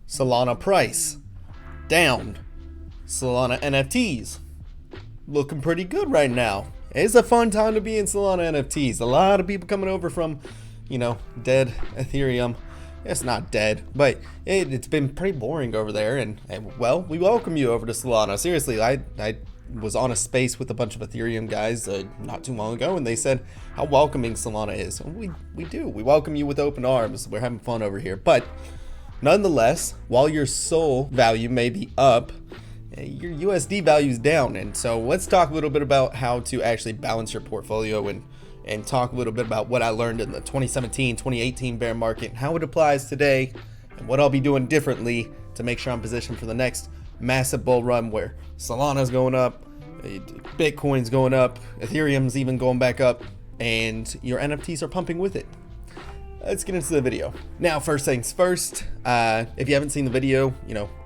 Solana price down. Solana NFTs looking pretty good right now. It's a fun time to be in Solana NFTs. A lot of people coming over from, dead Ethereum. It's not dead, but it's been pretty boring over there. And well, we welcome you over to Solana. Seriously, I was on a space with a bunch of Ethereum guys not too long ago, and they said how welcoming Solana is. And we do. We welcome you with open arms. We're having fun over here. But nonetheless, while your SOL value may be up, your USD value is down. And so let's talk a little bit about how to actually balance your portfolio and talk a little bit about what I learned in the 2017, 2018 bear market and how it applies today and what I'll be doing differently to make sure I'm positioned for the next massive bull run where Solana's going up, Bitcoin's going up, Ethereum's even going back up, and your NFTs are pumping with it. Let's get into the video. Now, first things first, if you haven't seen the video,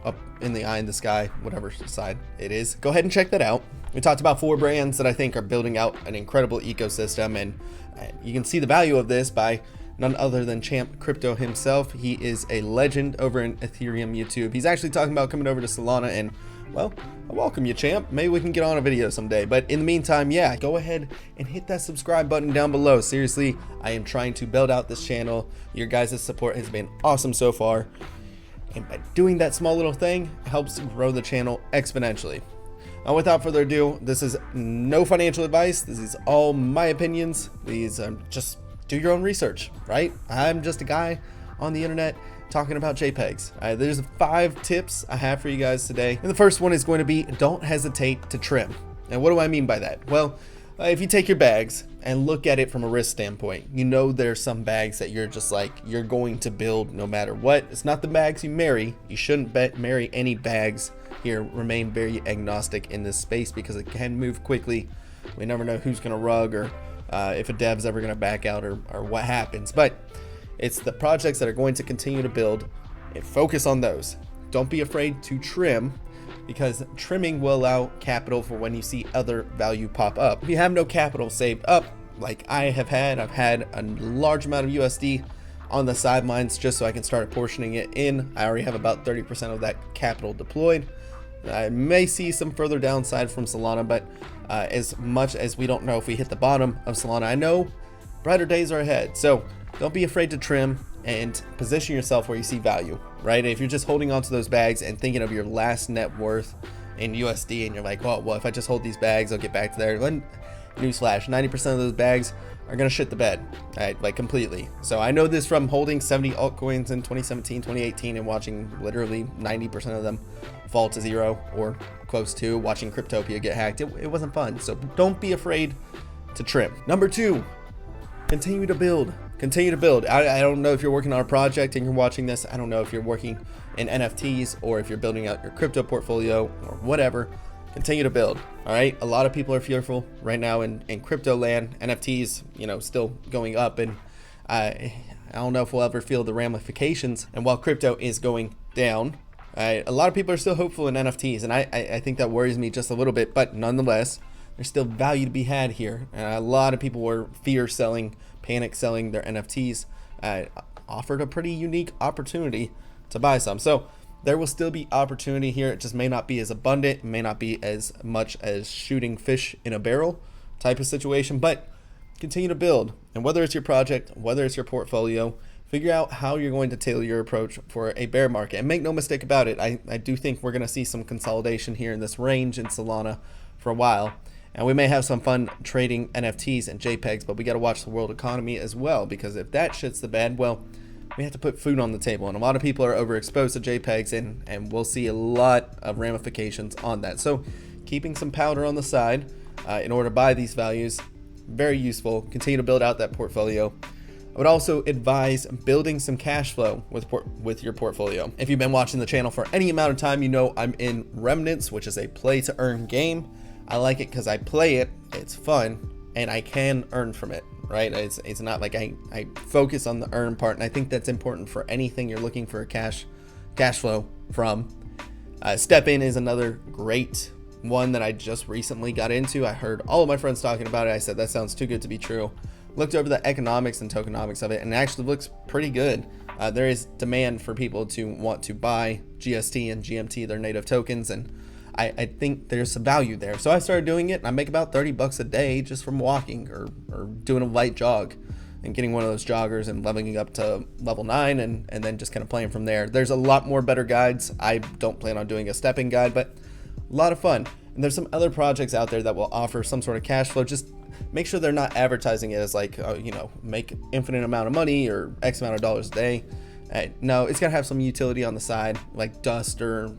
up in the eye in the sky, whatever side it is, go ahead and check that out. We talked about 4 brands that I think are building out an incredible ecosystem, and you can see the value of this by none other than Champ Crypto himself. He is a legend over in Ethereum YouTube. He's actually talking about coming over to Solana, and well, I welcome you, Champ. Maybe we can get on a video someday. But in the meantime, yeah, go ahead and hit that subscribe button down below. Seriously, I am trying to build out this channel. Your guys' support has been awesome so far. And by doing that small little thing, it helps grow the channel exponentially. Now, without further ado, this is no financial advice. This is all my opinions. These just do your own research, right? I'm just a guy on the internet talking about JPEGs. There's 5 tips I have for you guys today. And the first one is going to be, don't hesitate to trim. And what do I mean by that? Well, if you take your bags and look at it from a risk standpoint, there's some bags that you're just like, you're going to build no matter what. It's not the bags you marry. You shouldn't marry any bags here. Remain very agnostic in this space because it can move quickly. We never know who's going to rug or if a dev's ever going to back out or what happens. But it's the projects that are going to continue to build and focus on those. Don't be afraid to trim, because trimming will allow capital for when you see other value pop up. If you have no capital saved up, like I've had a large amount of USD on the sidelines just so I can start apportioning it in. I already have about 30% of that capital deployed. I may see some further downside from Solana, but as much as we don't know if we hit the bottom of Solana, I know brighter days are ahead. So don't be afraid to trim and position yourself where you see value, right? If you're just holding onto those bags and thinking of your last net worth in USD and you're like, well, if I just hold these bags, I'll get back to there. Then, newsflash, 90% of those bags are gonna shit the bed, right? Like completely. So I know this from holding 70 altcoins in 2017, 2018 and watching literally 90% of them fall to zero or close to, watching Cryptopia get hacked. It wasn't fun. So don't be afraid to trim. Number 2, continue to build. Continue to build. I don't know if you're working on a project and you're watching this. I don't know if you're working in NFTs or if you're building out your crypto portfolio or whatever. Continue to build. All right. A lot of people are fearful right now in crypto land. NFTs, still going up, and I don't know if we'll ever feel the ramifications. And while crypto is going down, a lot of people are still hopeful in NFTs, and I think that worries me just a little bit. But nonetheless, there's still value to be had here. And a lot of people were panic selling their NFTs, offered a pretty unique opportunity to buy some. So there will still be opportunity here. It just may not be as abundant, it may not be as much as shooting fish in a barrel type of situation, but continue to build. And whether it's your project, whether it's your portfolio, figure out how you're going to tailor your approach for a bear market. And make no mistake about it, I do think we're going to see some consolidation here in this range in Solana for a while. And we may have some fun trading NFTs and JPEGs, but we got to watch the world economy as well, because if that shits the bed, well, we have to put food on the table. And a lot of people are overexposed to JPEGs, and we'll see a lot of ramifications on that. So keeping some powder on the side in order to buy these values, very useful. Continue to build out that portfolio. I would also advise building some cash flow with your portfolio. If you've been watching the channel for any amount of time, I'm in Remnants, which is a play to earn game. I like it because I play it, it's fun, and I can earn from it, right? It's not like I focus on the earn part, and I think that's important for anything you're looking for a cash flow from. Step In is another great one that I just recently got into. I heard all of my friends talking about it. I said, that sounds too good to be true. looked over the economics and tokenomics of it, and it actually looks pretty good. There is demand for people to want to buy GST and GMT, their native tokens, and I think there's some value there. So I started doing it, and I make about 30 bucks a day just from walking or doing a light jog and getting one of those joggers and leveling up to level 9 and then just kind of playing from there. There's a lot more better guides. I don't plan on doing a stepping guide, but a lot of fun. And there's some other projects out there that will offer some sort of cash flow. Just make sure they're not advertising it as like, make infinite amount of money or X amount of dollars a day. No, it's gotta have some utility on the side, like Dust or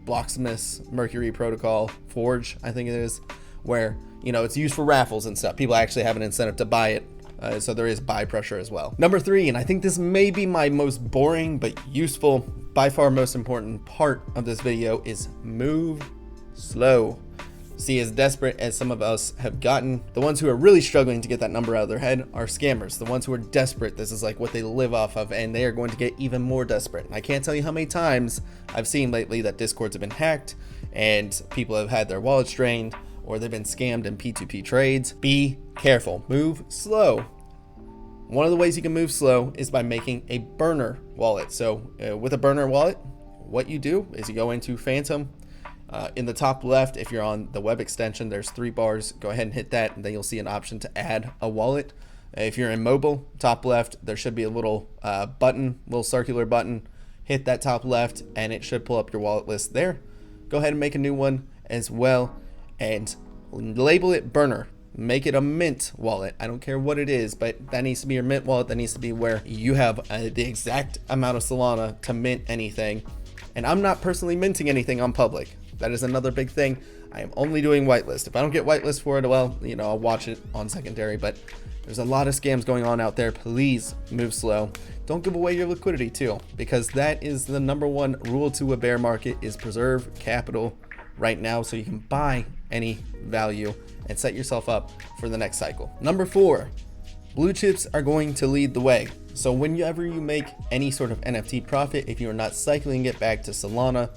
Blocksmith's Mercury Protocol Forge, I think it is, where it's used for raffles and stuff. People actually have an incentive to buy it. So there is buy pressure as well. Number 3, and I think this may be my most boring but useful, by far most important part of this video, is move slow. See, as desperate as some of us have gotten, the ones who are really struggling to get that number out of their head are scammers. The ones who are desperate, this is like what they live off of, and they are going to get even more desperate. And I can't tell you how many times I've seen lately that Discords have been hacked and people have had their wallets drained, or they've been scammed in P2P trades. Be careful, move slow. One of the ways you can move slow is by making a burner wallet. So with a burner wallet, what you do is you go into Phantom. In the top left, if you're on the web extension, there's 3 bars. Go ahead and hit that, and then you'll see an option to add a wallet. If you're in mobile, top left, there should be a little little circular button. Hit that top left, and it should pull up your wallet list there. Go ahead and make a new one as well, and label it burner. Make it a mint wallet. I don't care what it is, but that needs to be your mint wallet. That needs to be where you have the exact amount of Solana to mint anything. And I'm not personally minting anything on public. That is another big thing. I am only doing whitelist. If I don't get whitelist for it, well, I'll watch it on secondary, but there's a lot of scams going on out there. Please move slow. Don't give away your liquidity too, because that is the number 1 rule to a bear market, is preserve capital right now so you can buy any value and set yourself up for the next cycle. Number 4, blue chips are going to lead the way. So whenever you make any sort of NFT profit, if you are not cycling it back to Solana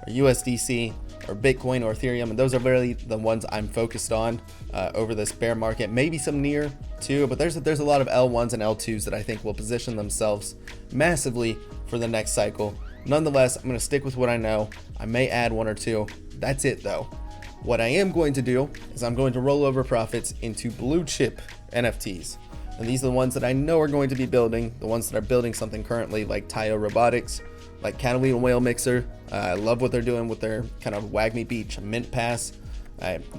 or USDC or Bitcoin or Ethereum, and those are really the ones I'm focused on over this bear market. Maybe some near too, but there's a lot of L1s and L2s that I think will position themselves massively for the next cycle. Nonetheless, I'm going to stick with what I know. I may add 1 or 2. That's it though. What I am going to do is I'm going to roll over profits into blue chip NFTs. And these are the ones that I know are going to be building, the ones that are building something currently, like Taiyo Robotics, like Catalina Whale Mixer. I love what they're doing with their kind of Wagme Beach Mint Pass.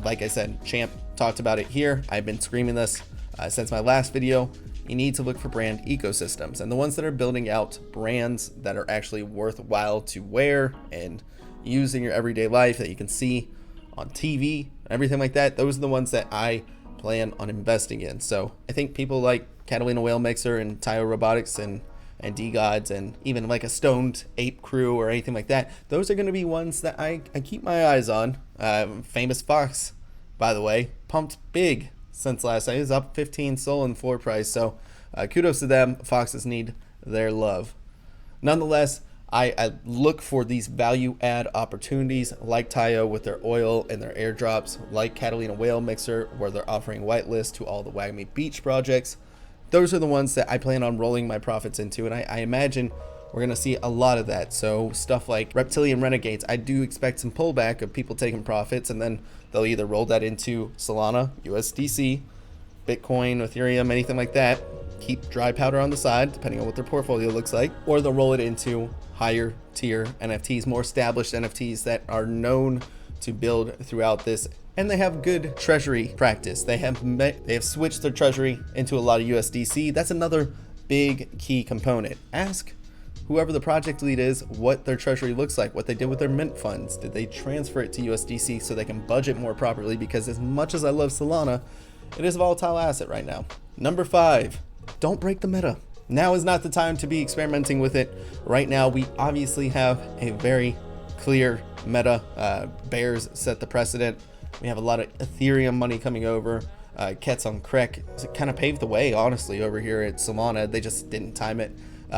Like I said, Champ talked about it here. I've been screaming this since my last video. You need to look for brand ecosystems, and the ones that are building out brands that are actually worthwhile to wear and use in your everyday life, that you can see on TV, everything like that. Those are the ones that I plan on investing in. So I think people like Catalina Whale Mixer and Taiyo Robotics and D-Gods and even like a Stoned Ape Crew or anything like that, those are going to be ones that I keep my eyes on. Famous Fox, by the way, pumped big since last night. It's up 15 SOL in floor price, so kudos to them. Foxes need their love. Nonetheless, I look for these value add opportunities like Taiyo with their oil and their airdrops, like Catalina Whale Mixer, where they're offering whitelist to all the Wagme Beach projects. Those are the ones that I plan on rolling my profits into, and I imagine we're going to see a lot of that. So stuff like reptilian renegades, I do expect some pullback of people taking profits, and then they'll either roll that into Solana, USDC, Bitcoin, Ethereum, anything like that. Keep dry powder on the side, depending on what their portfolio looks like, or they'll roll it into higher tier NFTs, more established NFTs that are known to build throughout this, and they have good treasury practice. They have switched their treasury into a lot of USDC. That's another big key component. Ask whoever the project lead is what their treasury looks like, what they did with their mint funds. Did they transfer it to USDC so they can budget more properly? Because as much as I love Solana, it is a volatile asset right now. Number 5, don't break the meta. Now is not the time to be experimenting with it. Right now, we obviously have a very clear meta. Bears set the precedent. We have a lot of Ethereum money coming over. Kets on Krek kind of paved the way, honestly, over here at Solana. They just didn't time it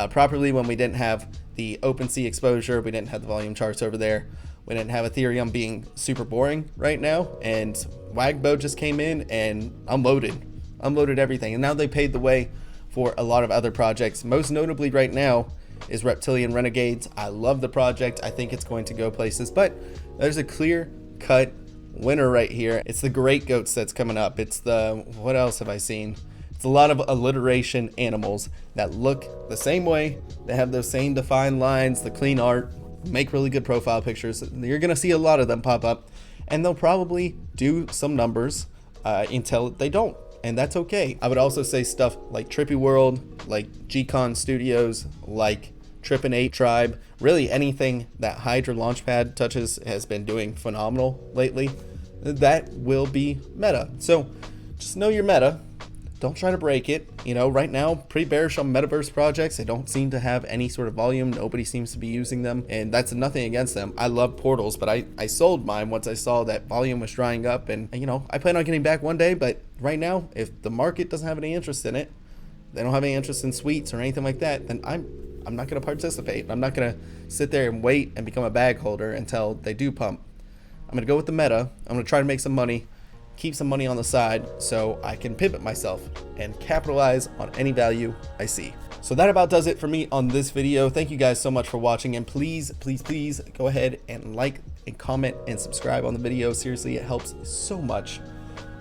properly when we didn't have the OpenSea exposure. We didn't have the volume charts over there. We didn't have Ethereum being super boring right now. And Wagbo just came in and unloaded unloaded everything, and now they paid the way for a lot of other projects. Most notably right now is Reptilian Renegades. I love the project. I think it's going to go places, but there's a clear cut winner right here. It's the Great Goats that's coming up. It's the, what else have I seen? It's a lot of alliteration animals that look the same way. They have those same defined lines, the clean art, make really good profile pictures. You're gonna see a lot of them pop up, and they'll probably do some numbers until they don't, and that's okay. I would also say stuff like Trippy World, like Gcon Studios, like Trip and 8 Tribe, really anything that Hydra Launchpad touches has been doing phenomenal lately. That will be meta. So just know your meta. Don't try to break it. You know, right now, pretty bearish on metaverse projects. They don't seem to have any sort of volume. Nobody seems to be using them, and that's nothing against them. I love portals, but I sold mine once I saw that volume was drying up, and you know, I plan on getting back one day, but right now, if the market doesn't have any interest in it, they don't have any interest in suites or anything like that, then I'm not going to participate. I'm not going to sit there and wait and become a bag holder until they do pump. I'm going to go with the meta. I'm going to try to make some money, keep some money on the side so I can pivot myself and capitalize on any value I see. So that about does it for me on this video. Thank you guys so much for watching, and please go ahead and like and comment and subscribe on the video. Seriously, it helps so much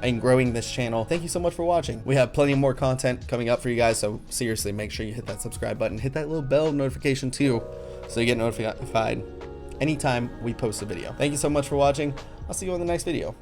in growing this channel. Thank you so much for watching. We have plenty more content coming up for you guys, so seriously, make sure you hit that subscribe button, hit that little bell notification too, so you get notified anytime we post a video. Thank you so much for watching. I'll see you on the next video.